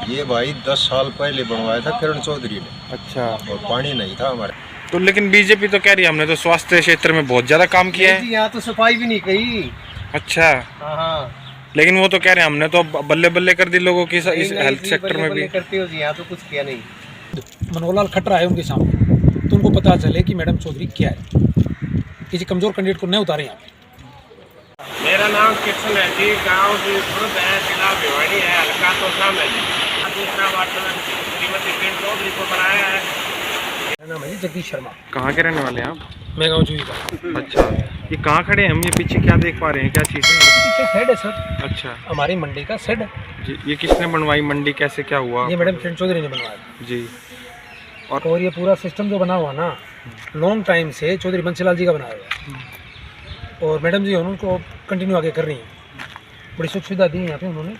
ये भाई 10 साल पहले बनवाया था किरण चौधरी ने। अच्छा। और पानी नहीं था हमारे। तो लेकिन बीजेपी तो कह रही है हमने तो स्वास्थ्य क्षेत्र में बहुत ज्यादा काम किया है। यहाँ तो सफाई भी नहीं कही। अच्छा। हाँ, लेकिन वो तो कह रहे हैं हमने तो बल्ले बल्ले कर दी लोगों की इस हेल्थ सेक्टर में भी। करते हो जी, यहाँ तो कुछ किया नहीं। मनोहर लाल खट्टर आए उनके सामने तो उनको पता चले कि मैडम चौधरी क्या है, किसी कमजोर कैंडिडेट को नहीं उतारे यहाँ पे। मेरा नाम किशन है जी, गांव जी खुर्द है, जिला भिवाड़ी है, हल्का तो शाम है जी। दूसरा वार्ड श्रीमती किरण चौधरी को बनाया है। मेरा नाम है जी जगदीश शर्मा। कहाँ के रहने वाले हैं आप? मैं गाँव जूही का। अच्छा, ये कहाँ खड़े हैं हम? ये पीछे क्या देख पा रहे हैं, क्या चीज़ है? पीछे शेड है सर, अच्छा हमारी मंडी का शेड है जी। ये किसने बनवाई मंडी, कैसे क्या हुआ? ये मैडम किरण चौधरी ने बनवाया जी। और ये पूरा सिस्टम जो बना हुआ ना लॉन्ग टाइम से चौधरी बंसीलाल जी का बनाया हुआ है। और मैडम जी उनको कंटिन्यू आगे कर रही हैं, बड़ी सुख सुविधा दी है यहाँ पे उन्होंने।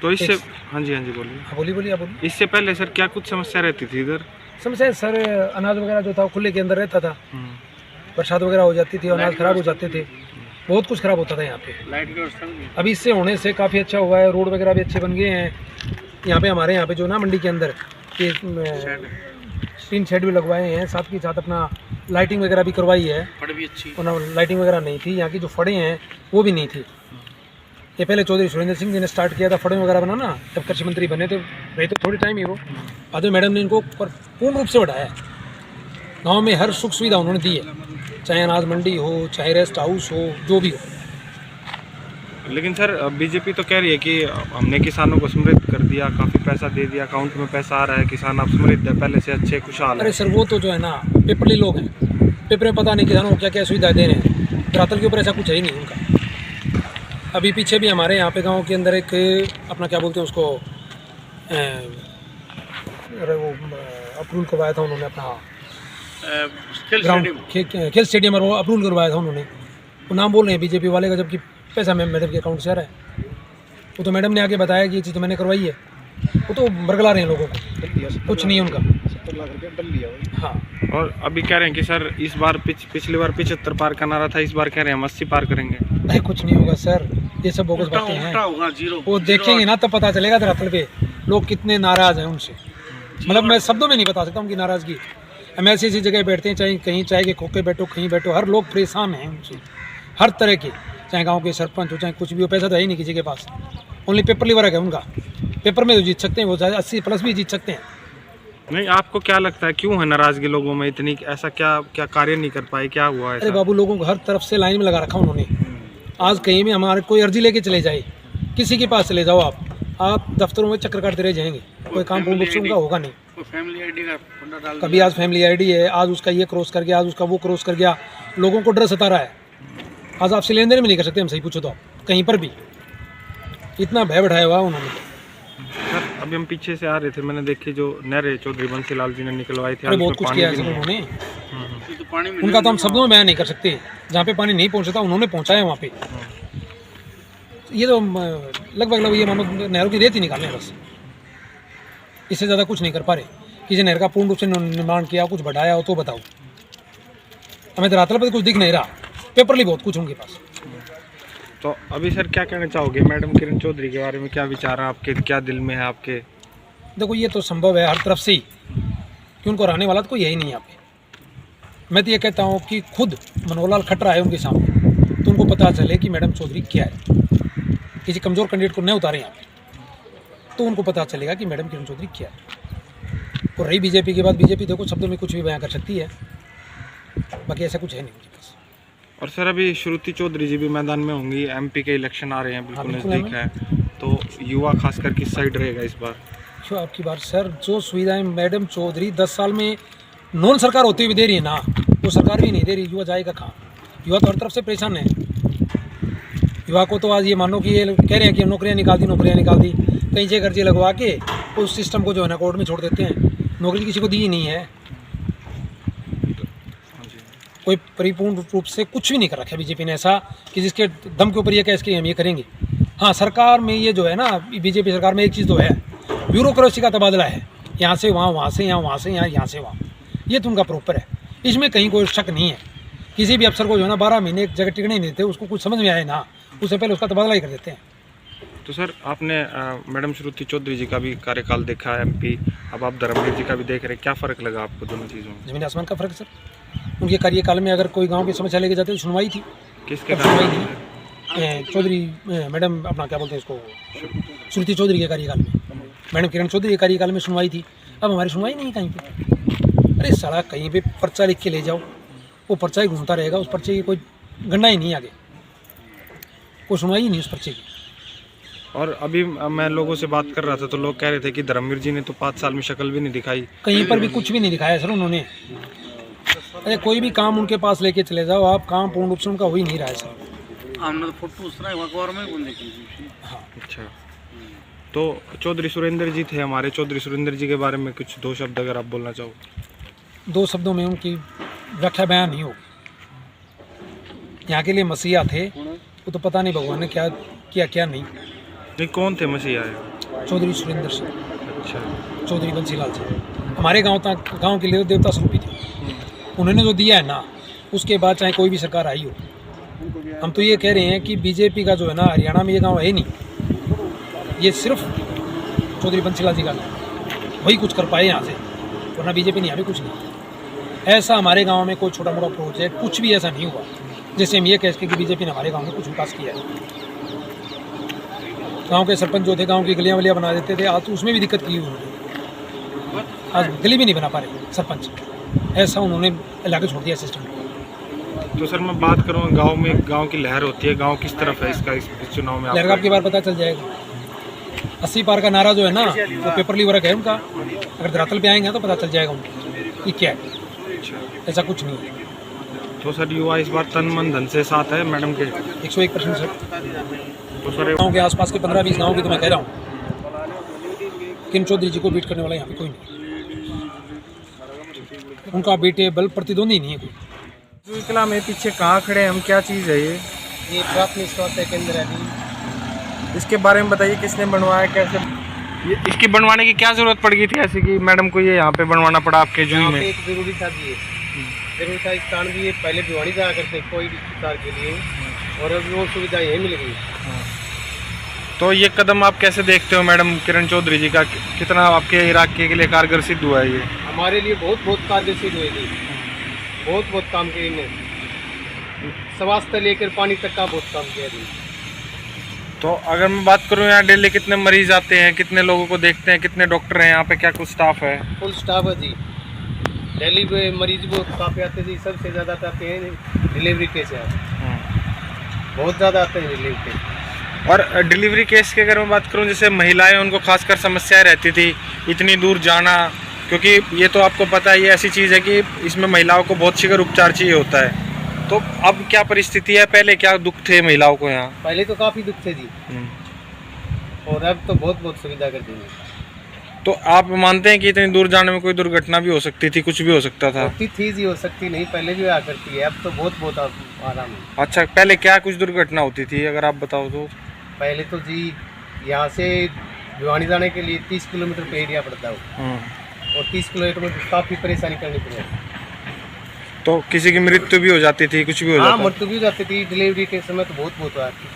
तो इससे हाँ जी बोलिए। हाँ बोलिए आप बोलिए। इससे पहले सर क्या कुछ समस्या रहती थी इधर? समस्या सर अनाज वगैरह जो था वो खुले के अंदर रहता था, बरसात वगैरह हो जाती थी, अनाज खराब हो जाते थे, बहुत कुछ खराब होता था यहाँ पे। लाइट की व्यवस्था भी अभी इससे होने से काफ़ी अच्छा हुआ है, रोड वगैरह भी अच्छे बन गए हैं। यहाँ पे हमारे यहाँ पे जो ना मंडी के अंदर ये टीन शेड भी लगवाए हैं, साथ के साथ अपना लाइटिंग वगैरह भी करवाई है। फड़ भी अच्छी। और लाइटिंग वगैरह नहीं थी, यहाँ की जो फड़े हैं वो भी नहीं थी। ये पहले चौधरी सुरेंद्र सिंह जी ने स्टार्ट किया था फड़े वगैरह बनाना, जब कृषि मंत्री बने थे, रहे तो थोड़ी टाइम ही वो। बाद में मैडम ने इनको पूर्ण रूप से बढ़ाया। गाँव में हर सुख सुविधा उन्होंने दी है, चाहे अनाज मंडी हो, चाहे रेस्ट हाउस हो, जो भी हो। लेकिन सर बीजेपी तो कह रही है कि हमने किसानों को समृद्ध कर दिया, काफ़ी पैसा दे दिया, अकाउंट में पैसा आ रहा है, किसान अब समृद्ध है, पहले से अच्छे खुशहाल है। अरे सर वो तो जो है ना पेपरली लोग हैं, पेपर में पता नहीं किसानों को क्या क्या सुविधाएं दे रहे हैं, धरातल के ऊपर ऐसा कुछ है ही नहीं उनका। अभी पीछे भी हमारे यहाँ पे गांव के अंदर एक अपना क्या बोलते हैं उसको, अरे वो अप्रूवल करवाया था उन्होंने अपना ग्राउंड खेल स्टेडियम, और वो अप्रूवल करवाया था उन्होंने। वो नाम बोल रहे हैं बीजेपी वाले का, जबकि पैसा मैडम के अकाउंट से आ रहा है। वो तो मैडम ने आके बताया कि ये चीज़ तो मैंने करवाई है, वो तो बरगला रहे हैं लोगों को, कुछ नहीं है उनका। हाँ। और अभी कह रहे हैं कि सर इस बार पिछली बार 75 पार का नारा था, इस बार कह रहे हैं हम 80 पार करेंगे। अरे कुछ नहीं होगा सर, ये सब बोगस बातें हैं। वो देखेंगे ना तब पता चलेगा धरातल पे लोग कितने नाराज हैं उनसे। मतलब मैं शब्दों में नहीं बता सकता उनकी नाराजगी। हम ऐसी ऐसी जगह बैठते हैं, चाहे कहीं चाय के खोके बैठो, कहीं बैठो, हर लोग परेशान हैं उनसे, हर तरह के, चाहे गांव के सरपंच हो, चाहे कुछ भी हो। पैसा तो है ही नहीं किसी के पास, ओनली पेपरली वर्क है उनका। पेपर में तो जीत सकते हैं वो, चाहे 80+ भी जीत सकते हैं। नहीं, आपको क्या लगता है क्यों है नाराजगी लोगों में इतनी? ऐसा क्या कार्य नहीं कर पाए, क्या हुआ ऐसा? अरे बाबू, लोगों को हर तरफ से लाइन में लगा रखा उन्होंने। आज कहीं भी हमारे कोई अर्जी लेके चले जाए, किसी के पास चले जाओ आप दफ्तरों में चक्कर काटते रह जाएंगे, कोई काम पूर्ण रूप से उनका होगा नहीं। फैमिली आईडी का फंडा डाल, कभी आज फैमिली आईडी है, आज उसका ये क्रॉस कर गया, आज उसका वो क्रॉस कर गया, लोगों को डर सता रहा है। आज आपसे लेन देन भी नहीं कर सकते हम, सही पूछो तो आप कहीं पर भी, इतना भय बैठाया हुआ उन्होंने। सर अभी हम पीछे से आ रहे थे, मैंने देखी जो नहरें चौधरी बंसीलाल जी ने निकलवाई थी। अरे बहुत कुछ किया है सर उन्होंने, तो पानी में उनका तो हम शब्दों में बयान नहीं कर सकते। जहाँ पे पानी नहीं पहुँचता उन्होंने पहुँचाया वहाँ पे। ये तो लगभग ये मानो नहरों की रेत ही निकालने बस, इससे ज़्यादा कुछ नहीं कर पा रहे। किसी नहर का पूर्ण रूप से निर्माण किया, कुछ बढ़ाया हो तो बताओ। हमें धरातल पर कुछ दिख नहीं रहा, पेपरली बहुत कुछ उनके पास। तो अभी सर क्या कहना चाहोगे मैडम किरण चौधरी के बारे में? क्या विचार है आपके, क्या दिल में है आपके? देखो ये तो संभव है हर तरफ से ही, कि उनको रहने वाला तो कोई है ही नहीं यहाँ पे। मैं तो ये कहता हूँ कि खुद मनोहर लाल खट्टर आए उनके सामने तो उनको पता चले कि मैडम चौधरी क्या है, किसी कमज़ोर कैंडिडेट को नहीं उतारे यहाँ पे, तो उनको पता चलेगा कि मैडम किरण चौधरी क्या है। और रही बीजेपी के बाद, बीजेपी देखो शब्दों में कुछ भी बयां कर सकती है, बाकी ऐसा कुछ है नहीं उनके पास। और सर अभी श्रुति चौधरी जी भी मैदान में होंगी, एमपी के इलेक्शन आ रहे हैं, बिल्कुल नज़दीक है, तो युवा खासकर किस साइड रहेगा इस बार? जो आपकी बात सर, जो सुविधाएं मैडम चौधरी 10 साल में नॉन सरकार होते हुए दे रही है ना, वो सरकार भी नहीं दे रही, युवा जाएगा कहाँ? युवा तो हर तरफ से परेशान है। युवा को तो आज ये मानो कि ये कह रहे हैं कि नौकरियाँ निकाल दी, कहीं से कर्जे लगवा के उस सिस्टम को जो है ना कोर्ट में छोड़ देते हैं। नौकरी किसी को दी ही नहीं है, कोई परिपूर्ण रूप से कुछ भी नहीं कर रखा है बीजेपी ने ऐसा कि जिसके दम के ऊपर ये कह के हम ये करेंगे। हाँ, सरकार में ये जो है ना, बीजेपी सरकार में एक चीज़ तो है, ब्यूरोक्रेसी का तबादला है, यहाँ से वहाँ, वहाँ से यहाँ, वहाँ से यहाँ, यहाँ से वहाँ, ये तो उनका प्रॉपर है, इसमें कहीं कोई शक नहीं है। किसी भी अफसर को जो है ना 12 महीने एक जगह टिकने नहीं देते, उसको कुछ समझ में आए ना, उससे पहले उसका तबादला ही कर देते हैं। तो सर आपने मैडम श्रुति चौधरी जी का भी कार्यकाल देखा है MP, अब आप धर्मवीर जी का भी देख रहे हैं, क्या फ़र्क लगा आपको दोनों चीज़ों में? जमीन आसमान का फर्क सर। उनके कार्यकाल में अगर कोई गांव की समस्या लेके जाते तो सुनवाई थी, किसके तब सुनवाई थी। चौधरी मैडम अपना क्या बोलते हैं इसको, श्रुति चौधरी के कार्यकाल में, मैडम किरण चौधरी के कार्यकाल में सुनवाई थी। अब हमारी सुनवाई नहीं कहीं पे। अरे साला कहीं पे पर्चा लिख के ले जाओ, वो पर्चा ही घूमता रहेगा, उस पर्चे की कोई गणना ही नहीं आगे, कोई सुनवाई ही नहीं उस पर्चे की। और अभी मैं लोगों से बात कर रहा था तो लोग कह रहे थे कि धर्मवीर जी ने तो 5 साल में शक्ल भी नहीं दिखाई। कहीं पर भी कुछ भी नहीं दिखाया सर उन्होंने। अरे कोई भी काम उनके पास लेके चले जाओ आप, काम पूर्ण रूप से उनका हो ही नहीं रहा है सर। हमने तो फोटो उस तरह अखबार में कौन देखी थी? हाँ। अच्छा, तो चौधरी सुरेंद्र जी थे हमारे, चौधरी सुरेंद्र जी के बारे में कुछ 2 शब्द अगर आप बोलना चाहो। 2 शब्दों में उनकी व्याख्या बयान नहीं होगी। यहाँ के लिए मसीहा थे, वो तो पता नहीं भगवान ने क्या किया क्या नहीं। नहीं, कौन थे मसीहा है? चौधरी सुरेंद्र सिंह, अच्छा, चौधरी बंसीलाल जी हमारे गांव के लिए देवता स्वरूपी थे। उन्होंने जो दिया है ना, उसके बाद चाहे कोई भी सरकार आई हो, हम तो ये कह रहे हैं कि बीजेपी का जो है ना, हरियाणा में ये गांव है नहीं, ये सिर्फ चौधरी बंसीलाल जी का गाँव, वही कुछ कर पाए यहाँ से, वरना बीजेपी ने यहाँ भी कुछ नहीं। ऐसा हमारे गांव में कोई छोटा मोटा प्रोजेक्ट कुछ भी ऐसा नहीं हुआ जैसे हम ये कह सकें कि बीजेपी ने हमारे गांव में कुछ विकास किया है। गांव के सरपंच जो थे, गांव की गलियां वलियां बना देते थे, आज तो उसमें भी दिक्कत की उन्होंने, आज गली भी नहीं बना पा रहे सरपंच। ऐसा उन्होंने इलाके छोड़ दिया सिस्टम। तो सर मैं बात करूँ गांव में, गांव की लहर होती है, गांव किस तरफ है इसका इस चुनाव में? लहर का आपकी बार पता चल जाएगा। 80 पार का नारा जो है ना, वो पेपरली वर्क है उनका, अगर धरातल पे आएंगे तो पता चल जाएगा उनको कि क्या है। ऐसा कुछ नहीं है। तो सर युवा इस बार तन मन धन से साथ है मैडम के? 101% सर। तो सर गाँव के आसपास के 15-20 गाँव की तो मैं कह रहा हूँ, किन चौधरी जी को बीट करने वाला यहाँ पे कोई नहीं। उनका बेटे बल प्रतिद्वंदी नहीं है कोई। किला में पीछे कहाँ खड़े हैं हम, क्या चीज़ है ये प्राथमिक स्वास्थ्य केंद्र है जी। इसके बारे में बताइए, किसने बनवाया, कैसे ये इसकी बनवाने की क्या ज़रूरत पड़ गई थी ऐसी कि मैडम को ये यहाँ पे बनवाना पड़ा आपके जूही यहाँ में? पे एक जरूरी था जी, जरूरी था इस कारण भी, ये पहले भिवाड़ी जाया करते कोई भी उपचार के लिए, और अभी वो सुविधा यही मिल गई। तो ये कदम आप कैसे देखते हो मैडम किरण चौधरी जी का, कितना आपके इलाके के लिए कारगर सिद्ध हुआ है ये? हमारे लिए बहुत कारगर सिद्ध हुएगी, बहुत काम किया इन्हें, स्वास्थ्य से लेकर पानी तक का बहुत काम किया जी। तो अगर मैं बात करूँ यहाँ डेली कितने मरीज आते हैं, कितने लोगों को देखते हैं, कितने डॉक्टर हैं यहाँ पे, क्या कुछ स्टाफ है? फुल स्टाफ है जी। दिल्ली में मरीज बहुत काफ़ी आते हैं जी, सबसे ज़्यादा आते हैं डिलीवरी केस है, बहुत ज़्यादा आते हैं डिलीवरी केस। और डिलीवरी केस की अगर मैं बात करूँ, जैसे महिलाएं, उनको खासकर समस्याएं रहती थी इतनी दूर जाना, क्योंकि ये तो आपको पता है ये ऐसी चीज़ है कि इसमें महिलाओं को बहुत शीघ्र उपचार चाहिए होता है। तो अब क्या परिस्थिति है, पहले क्या दुख थे महिलाओं को यहाँ? पहले तो काफ़ी दुख थे जी, और अब तो बहुत सुविधा कर दी। तो आप मानते हैं कि इतनी दूर जाने में कोई दुर्घटना भी हो सकती थी, कुछ भी हो सकता था? होती थी जी, हो सकती नहीं, पहले भी हुआ करती है, अब तो बहुत आराम है। अच्छा, पहले क्या कुछ दुर्घटना होती थी अगर आप बताओ तो? पहले तो जी यहाँ से भिवानी जाने के लिए 30 किलोमीटर पे एरिया पड़ता है, और 30 किलोमीटर में काफ़ी परेशानी करनी पड़ी। तो किसी की मृत्यु भी हो जाती थी, कुछ भी हो जाता? मृत्यु भी हो जाती थी डिलीवरी के समय, तो बहुत हुआ थी।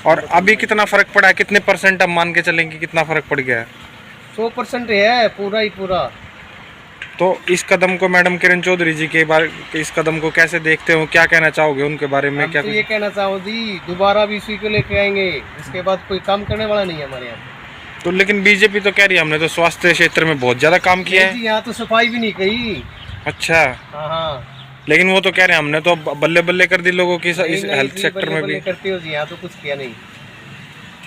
और अभी कितना फ़र्क पड़ा है, कितने % अब मान के चलेंगे कितना फ़र्क पड़ गया है? 100% है, पूरा ही पूरा। तो इस कदम को मैडम किरण चौधरी जी के बारे, इस कदम को कैसे देखते हो, क्या कहना चाहोगे उनके बारे में? क्या तो ये कहना चाहो जी, दोबारा भी इसी को लेके आएंगे, इसके बाद कोई काम करने वाला नहीं है हमारे यहाँ। तो लेकिन बीजेपी तो कह रही है हमने तो स्वास्थ्य क्षेत्र में बहुत ज़्यादा काम किया है। जी, यहाँ तो सफाई भी नहीं कही। अच्छा, हाँ, लेकिन वो तो कह रहे हैं हमने तो बल्ले बल्ले कर दी लोगों की इस हेल्थ सेक्टर में भी। करते हो जी, यहाँ तो कुछ किया नहीं।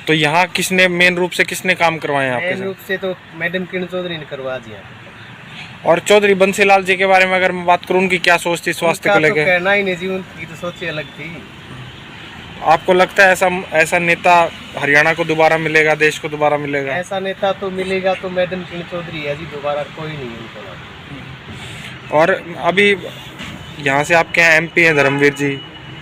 तो यहाँ किसने मेन रूप से किसने काम करवाए आपके मेन साथ? रूप से तो मैडम किरण चौधरी ने करवा दिया। और चौधरी बंसीलाल जी के बारे में अगर मैं बात करूँ, उनकी क्या सोच थी स्वास्थ्य को लेकर? कहना ही नहीं जी, उनकी तो सोच ही अलग थी। आपको लगता है ऐसा नेता हरियाणा को दोबारा मिलेगा, देश को दोबारा मिलेगा? ऐसा नेता तो मिलेगा तो मैडम किरण चौधरी है जी, दोबारा कोई नहीं है उनका। और अभी यहाँ से आपके यहाँ MP हैं धर्मवीर जी,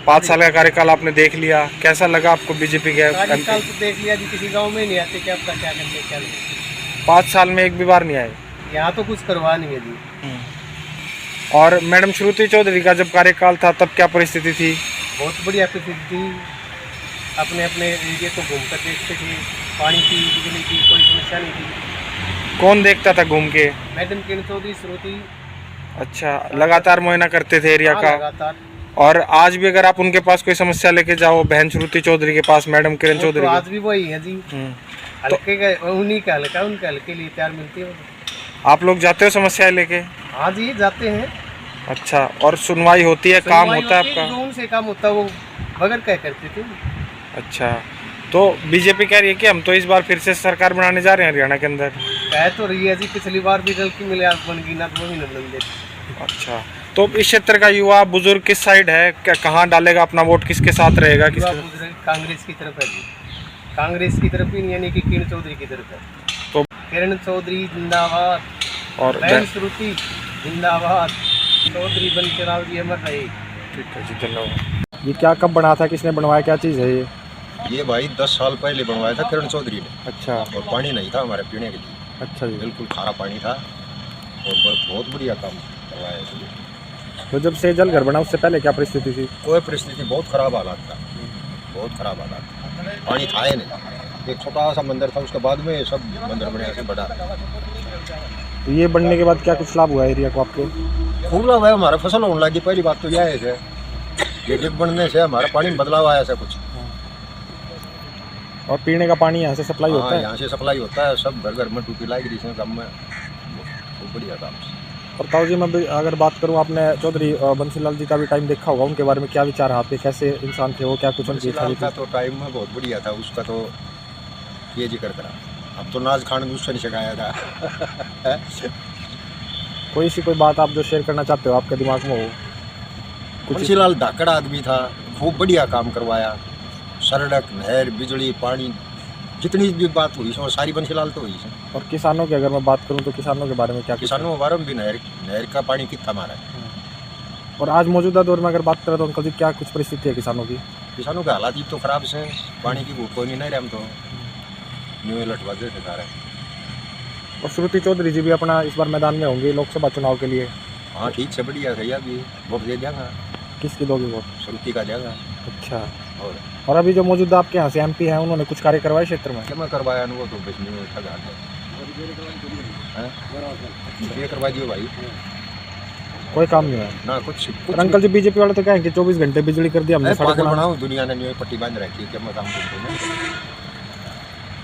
5 साल का कार्यकाल आपने देख लिया, कैसा लगा आपको बीजेपी के कार्यकाल तो देख लिया जी, किसी गांव में नहीं आते, क्या पता क्या करते क्या नहीं। 5 साल में एक भी बार नहीं आए? यहाँ तो कुछ करवा नहीं है जी। और मैडम श्रुति चौधरी का जब कार्यकाल था तब क्या परिस्थिति थी? बहुत बढ़िया परिस्थिति थी, अपने अपने एरिया को घूमकर देखते थे। पानी की, बिजली की कोई समस्या नहीं थी। कौन देखता था घूम के? मैडम किरण चौधरी श्रुति अच्छा, लगातार मुआयना करते थे एरिया का। लगातार। और आज भी अगर आप उनके पास कोई समस्या लेके जाओ, बहन श्रुति चौधरी के पास, मैडम किरण वो चौधरी तो के- आज भी वही है जी। हल्के का उन्हीं का हल्का, उनके हल्के लिए तैयार मिलती है। आप लोग जाते हो समस्याएं लेके? हाँ जी, जाते हैं। अच्छा, और सुनवाई होती है, काम सुनवाई होता है होती आपका? जो उनसे काम होता है वो बगैर क्या करते थे। अच्छा, तो बीजेपी कह रही है कि हम तो इस बार फिर से सरकार बनाने जा रहे हैं हरियाणा के अंदर। कह तो रही है जी, पिछली बार भी जल की मिले बन गई ना, तो वो भी नहीं बन देती। अच्छा, तो इस क्षेत्र का युवा बुजुर्ग किस साइड है, कहाँ डालेगा अपना वोट, किसके साथ रहेगा? युवा बुजुर्ग कांग्रेस की तरफ है जी। कांग्रेस की तरफ ही नहीं, यानी कि किरण चौधरी की तरफ है। तो किरण चौधरी जिंदाबाद, और बहन श्रुति जिंदाबाद, चौधरी बंसीलाल जी अमर रहे। ठीक है जी, धन्यवाद। ये क्या कब बना था, किसने बनवाया, क्या चीज़ है ये? ये भाई 10 साल पहले बनवाया था किरण चौधरी ने। अच्छा और पानी नहीं था हमारे पीने के लिए, अच्छा जी। बिल्कुल खारा पानी था और बहुत बढ़िया काम करवाया इसलिए। तो जब से जल घर बना उससे पहले क्या परिस्थिति थी? कोई परिस्थिति बहुत खराब हालात था, बहुत खराब हालात था। पानी था ही नहीं। एक छोटा सा मंदिर था, उसके बाद में सब मंदिर बने ऐसे बड़ा। तो ये बनने के बाद क्या कुछ लाभ हुआ एरिया को आपके? खूब लाभ है, हमारा फसल होने लगी। पहली बात तो यह है से ये डिप बनने से हमारा पानी में बदलाव आया ऐसा कुछ। और पीने का पानी यहाँ से सप्लाई होता हाँ, है? यहाँ से सप्लाई होता है, सब घर घर में टूटी लाई गई गाँव में। बहुत बढ़िया काम से। और ताऊ जी, मैं भी अगर बात करूँ, आपने चौधरी बंसीलाल जी का भी टाइम देखा होगा, उनके बारे में क्या विचार है आपके, कैसे इंसान थे वो, क्या कुछ उनकी बंसीलाल का थी? तो टाइम में बहुत बढ़िया था, उसका तो ये जिक्र करा। अब तो नाज खान भी उससे नहीं सिखाया था। कोई सी कोई बात आप जो शेयर करना चाहते हो, आपके दिमाग में हो कुछ? बंसीलाल धाकड़ आदमी था, खूब बढ़िया काम करवाया। सड़क, नहर, बिजली, पानी, जितनी भी बात हुई वो सारी बंसीलाल तो हुई है। और किसानों की अगर मैं बात करूं तो किसानों के बारे में क्या कुछ है? किसानों के बारे में भी नहर का पानी कितना हमारा है। और आज मौजूदा दौर में अगर बात करें तो अंकल जी क्या कुछ परिस्थिति है किसानों की? किसानों के हालात ही तो खराब से हैं। पानी की भूख कोई नहीं रहे, हम तो न्यू लटवाजे ठेका रहे हैं। और श्रुति चौधरी जी भी अपना इस बार मैदान में होंगे लोकसभा चुनाव के लिए। हाँ ठीक से बढ़िया भैया भी वोट दे देगा। किसकी दोगे वोट? श्रुति का देगा। अच्छा, और अभी जो मौजूदा आपके यहाँ से एमपी हैं उन्होंने कुछ कार्य करवाए क्षेत्र में? क्या मैं करवाया वो तो बेचने में ठगा है। ये करवा दियो भाई, कोई काम नहीं है ना कुछ और अंकल जी बीजेपी वाले तो कहेंगे 24 घंटे बिजली कर दी हमने, मैं सड़क पागल बना। बनाऊँ, दुनिया ने न्यू पट्टी बांध रखी है। क्या मैं काम करते हैं।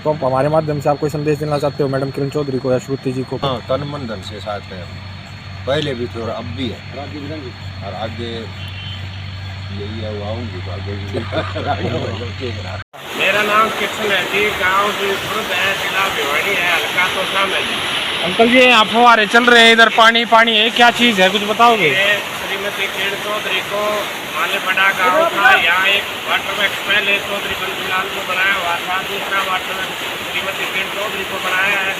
तो आप हमारे माध्यम से आप कोई संदेश देना चाहते हो मैडम किरण चौधरी को या श्रुति जी को? हाँ, तन मन धन से साथ है, पहले भी थे और अब भी है और आगे यही है। वो आऊँगी तो आगे भी। मेरा नाम कृष्ण है जी, गांव जी खुर्द है, जिला भिवाड़ी है, हल्का तो शाम है जी। अंकल जी यहाँ फुहारे चल रहे हैं, इधर पानी पानी है, क्या चीज़ है कुछ बताओगे? ये श्रीमती किरण चौधरी को माले बड़ा गाँव था, यहाँ एक वाटर वर्क्स पहले चौधरी बंसीलाल को बनाया हुआ था, दूसरा वाटर वर्क्स श्रीमती किरण चौधरी को बनाया है।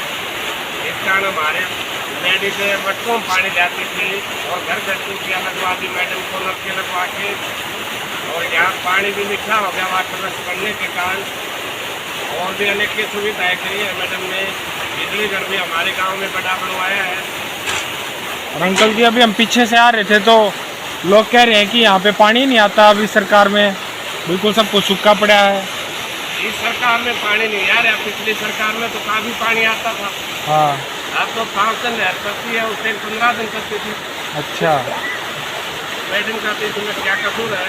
इस कारण हमारे लेडी से मटकों में पानी जाती थी और घर घर टूटियाँ लगवा दी मैडम को, नलके लगवा के। और यहाँ पानी भी मीठा हो गया वाटर वर्क्स बनने के कारण, और भी अनेक की सुविधाएँ करी है मैडम ने। बिजली घर भी हमारे गांव में बड़ा बनवाया है। और अंकल जी अभी हम पीछे से आ रहे थे तो लोग कह रहे हैं कि यहाँ पे पानी नहीं आता अभी सरकार में, बिल्कुल सब कुछ सूखा पड़ा है। इस सरकार में पानी नहीं आ रहा, पिछली सरकार में तो काफ़ी पानी आता था। हाँ, अब तो 5 दिन नहर चलती है, उससे 15 दिन चलती थी। अच्छा। मैडम का तो इसमें क्या कसूर है,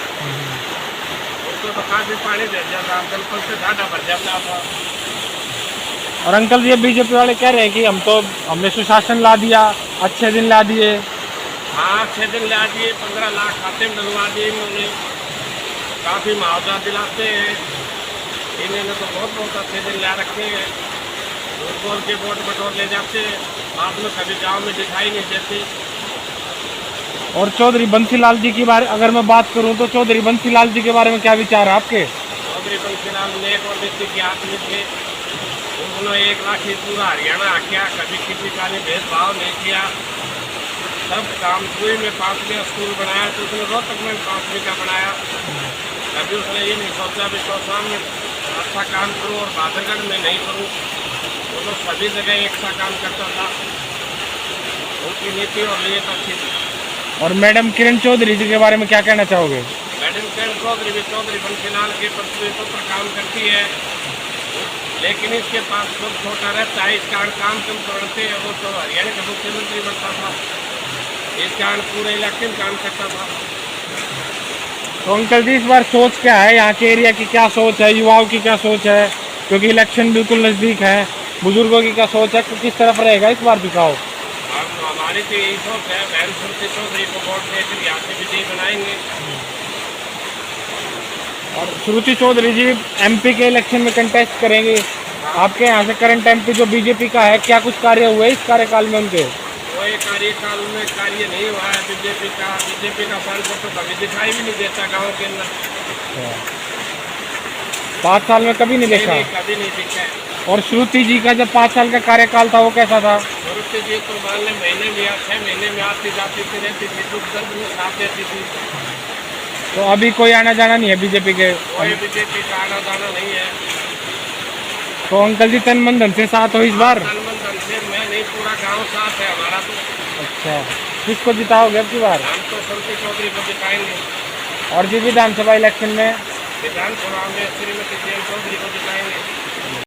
उसको तो काफ़ी पानी दे जाता, जलपल से ज़्यादा भर जाता था। और अंकल जी बीजेपी वाले कह रहे हैं कि हमने सुशासन ला दिया, अच्छे दिन ला दिए। हाँ, 6 दिन ला दिए, 15 लाख खाते में डलवा दिए इन्होंने, काफ़ी मुआवजा दिलाते हैं। इन्होंने तो बहुत अच्छे दिन ला रखे हैं, बोल के वोट बटोर ले जाते हैं, बाद में कभी गाँव में दिखाई नहीं देते। और चौधरी बंसीलाल जी की बारे अगर मैं बात करूं तो चौधरी बंसीलाल जी के बारे में क्या विचार है आपके? चौधरी बंसीलाल नेक और नीति के आदमी थे। उन्होंने 1 लाख ही पूरा हरियाणा किया, कभी किसी का ने भेदभाव नहीं किया। सब काम सुई में 5वीं स्कूल बनाया तो उसने रोहतक में 5वीं का बनाया। कभी उसने ये नहीं सोचा भी चौसा में अच्छा काम करूँ और बादरगढ़ में नहीं करूँ। वो तो सभी जगह एक सा काम करता था। उनकी नीति और नीयत अच्छी थी। और मैडम किरण चौधरी जी के बारे में क्या कहना चाहोगे? मैडम किरण चौधरी भी चौधरी बंसीलाल के प्रतिनिधित्व पर काम करती है, लेकिन इसके पास खुद छोटा रहता है। इस कारण काम कम करते हैं। वो तो हरियाणा का मुख्यमंत्री बनता था, इस कारण पूरे इलेक्शन काम करता था। तो अंकल जी इस बार सोच क्या है, यहाँ के एरिया की क्या सोच है, युवाओं की क्या सोच है, क्योंकि इलेक्शन बिल्कुल नज़दीक है, बुजुर्गों की क्या सोच है, किस तरफ रहेगा इस बार झुकाव? हमारी तो यही सोच है, बहन श्रुति चौधरी को वोट देकर यहाँ से विजयी बनाएंगे। और श्रुति चौधरी जी एमपी के इलेक्शन में कंटेस्ट करेंगे। आपके यहाँ से करंट एमपी जो बीजेपी का है, क्या कुछ कार्य हुए इस कार्यकाल में उनके? कोई कार्यकाल में कार्य नहीं हुआ है बीजेपी का फल को तो कभी दिखाई भी नहीं देता गाँव के अंदर। 5 साल में कभी नहीं देखा? कभी नहीं दिखा है। और श्रुति जी का जब 5 साल का कार्यकाल था वो कैसा था? श्रुति जी तो मान लें महीने में या 6 महीने में आती जाती थी, रहती थी, दुख दर्द में साथ देती थी। तो अभी कोई आना जाना नहीं है बीजेपी के? कोई बीजेपी का आना जाना नहीं है। तो अंकल जी तन मन धन से साथ हो इस बार? तन मन धन से मैं नहीं, पूरा गांव साथ है हमारा। तो अच्छा, किसको जिताओगे अब की बार? हम तो श्रुति चौधरी को जिताएंगे। और जी विधानसभा इलेक्शन में? विधानसभा में श्रीमती किरण चौधरी को जिताएंगे।